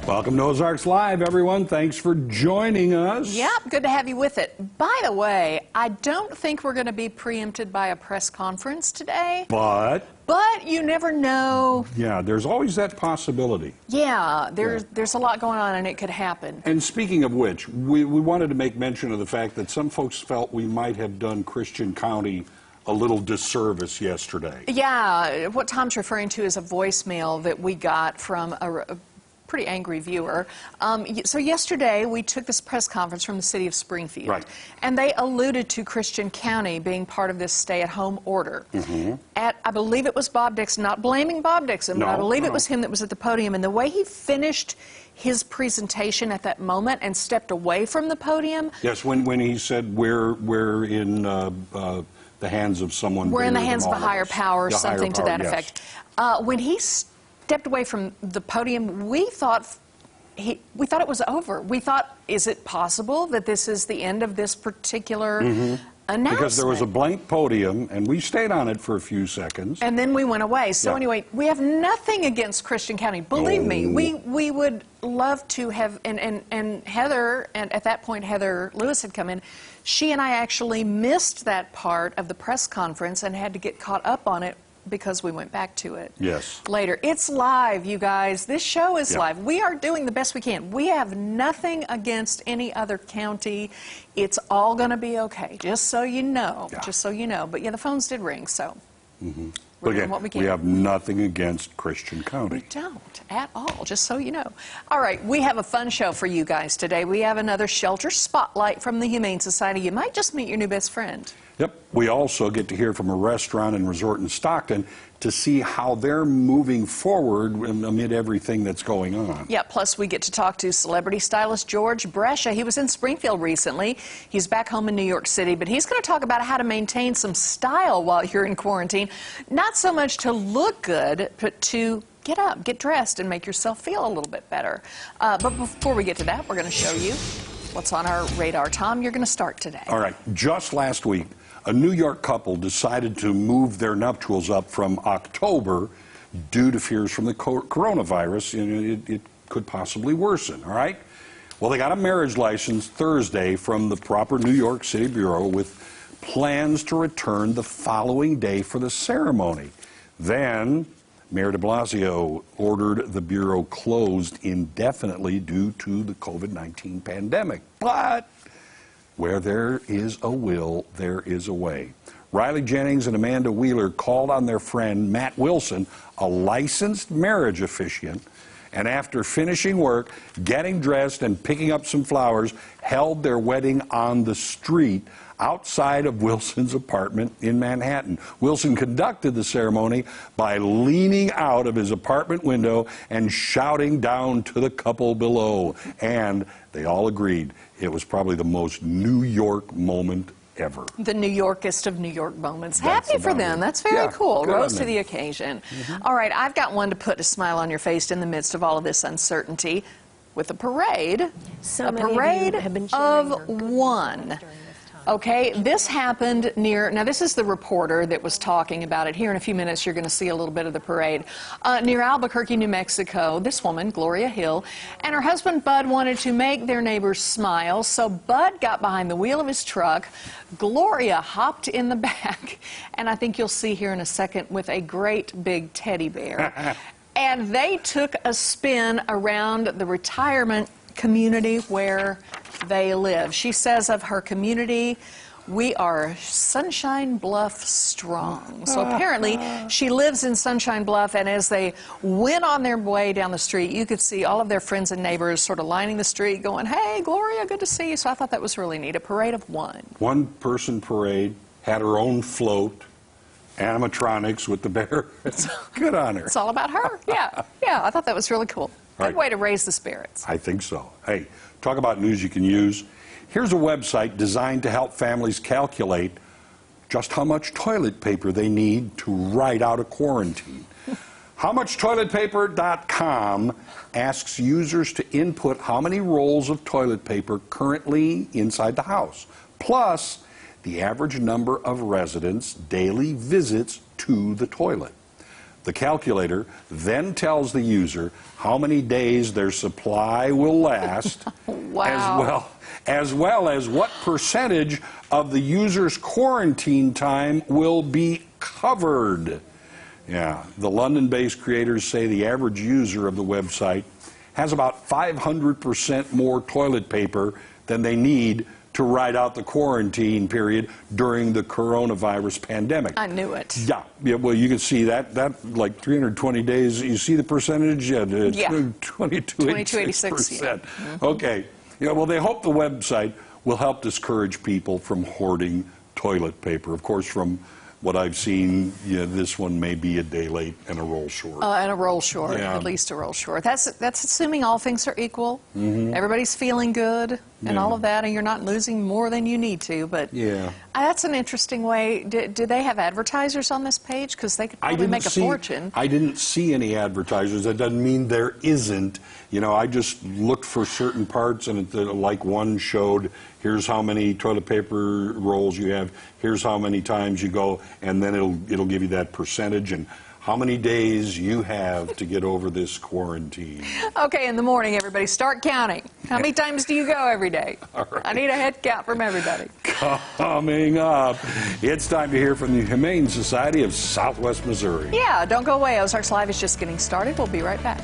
Welcome to Ozarks Live, everyone. Thanks for joining us. Yep, good to have you with it. By the way, I don't think we're going to be preempted by a press conference today. But you never know. Yeah, there's always that possibility. Yeah, there's a lot going on and it could happen. And speaking of which, we wanted to make mention of the fact that some folks felt we might have done Christian County a little disservice yesterday. Yeah, what Tom's referring to is a voicemail that we got from a pretty angry viewer. So yesterday we took this press conference from the city of Springfield, right, and they alluded to Christian County being part of this stay-at-home order. I believe it was Bob Dixon, not blaming Bob Dixon, but I believe it was him that was at the podium, and the way he finished his presentation at that moment and stepped away from the podium. Yes, when he said we're in the hands of someone. We're in the hands of a higher power, something to that effect. When he stepped away from the podium, we thought it was over. We thought, is it possible that this is the end of this particular announcement? Because there was a blank podium, and we stayed on it for a few seconds. And then we went away. So anyway, we have nothing against Christian County. Believe me, we would love to have, and Heather, and at that point Heather Lewis had come in. She and I actually missed that part of the press conference and had to get caught up on it because we went back to it later. It's live, you guys. This show is live. We are doing the best we can. We have nothing against any other county. It's all going to be okay, just so you know. Just so you know. But yeah, the phones did ring, so we're doing what we can. We have nothing against Christian County. We don't at all, just so you know. All right, we have a fun show for you guys today. We have another shelter spotlight from the Humane Society. You might just meet your new best friend. Yep. We also get to hear from a restaurant and resort in Stockton to see how they're moving forward amid everything that's going on. Yeah, plus we get to talk to celebrity stylist George Brescia. He was in Springfield recently. He's back home in New York City, but he's going to talk about how to maintain some style while you're in quarantine. Not so much to look good, but to get up, get dressed, and make yourself feel a little bit better. But before we get to that, we're going to show you what's on our radar. Tom, you're going to start today. All right. Just last week, a New York couple decided to move their nuptials up from October due to fears from the coronavirus. It could possibly worsen, all right? Well, they got a marriage license Thursday from the proper New York City Bureau with plans to return the following day for the ceremony. Then Mayor de Blasio ordered the Bureau closed indefinitely due to the COVID-19 pandemic. But where there is a will, there is a way. Riley Jennings and Amanda Wheeler called on their friend Matt Wilson, a licensed marriage officiant, and after finishing work, getting dressed, and picking up some flowers, held their wedding on the street outside of Wilson's apartment in Manhattan. Wilson conducted the ceremony by leaning out of his apartment window and shouting down to the couple below. And they all agreed it was probably the most New York moment ever. The New Yorkest of New York moments. Happy for them. That's very cool. Rose to the occasion. All right, I've got one to put a smile on your face in the midst of all of this uncertainty with a parade. So a parade of one. Okay, this happened near, now this is the reporter that was talking about it. Here in a few minutes you're going to see a little bit of the parade. Near Albuquerque, New Mexico, this woman, Gloria Hill, and her husband Bud wanted to make their neighbors smile, so Bud got behind the wheel of his truck. Gloria hopped in the back, and I think you'll see here in a second with a great big teddy bear. And they took a spin around the retirement community where they live. She says of her community, we are Sunshine Bluff strong. So apparently she lives in Sunshine Bluff, and as they went on their way down the street, you could see all of their friends and neighbors sort of lining the street going, hey, Gloria, good to see you. So I thought that was really neat, a parade of one. One person parade, had her own float, animatronics with the bear. Good on her. It's all about her. Yeah, I thought that was really cool. Good way to raise the spirits. I think so. Hey, talk about news you can use. Here's a website designed to help families calculate just how much toilet paper they need to ride out a quarantine. HowMuchToiletPaper.com asks users to input how many rolls of toilet paper currently inside the house, plus the average number of residents' daily visits to the toilet. The calculator then tells the user how many days their supply will last, Wow. as well as what percentage of the user's quarantine time will be covered. Yeah, the London-based creators say the average user of the website has about 500% more toilet paper than they need to ride out the quarantine period during the coronavirus pandemic. I knew it. Yeah, well, you can see that like 320 days. You see the percentage? Yeah, 22.86%. Okay. Yeah, well, they hope the website will help discourage people from hoarding toilet paper. Of course, from what I've seen, this one may be a day late and a roll short. And a roll short, at least a roll short. That's assuming all things are equal. Everybody's feeling good and all of that, and you're not losing more than you need to. But that's an interesting way. Do they have advertisers on this page? Because they could probably make a fortune. I didn't see any advertisers. That doesn't mean there isn't. You know, I just looked for certain parts, and like one showed, here's how many toilet paper rolls you have, here's how many times you go, and then it'll give you that percentage and how many days you have to get over this quarantine. Okay, in the morning, everybody, start counting. How many times do you go every day? All right. I need a head count from everybody. Coming up, it's time to hear from the Humane Society of Southwest Missouri. Yeah, don't go away. Ozarks Live is just getting started. We'll be right back.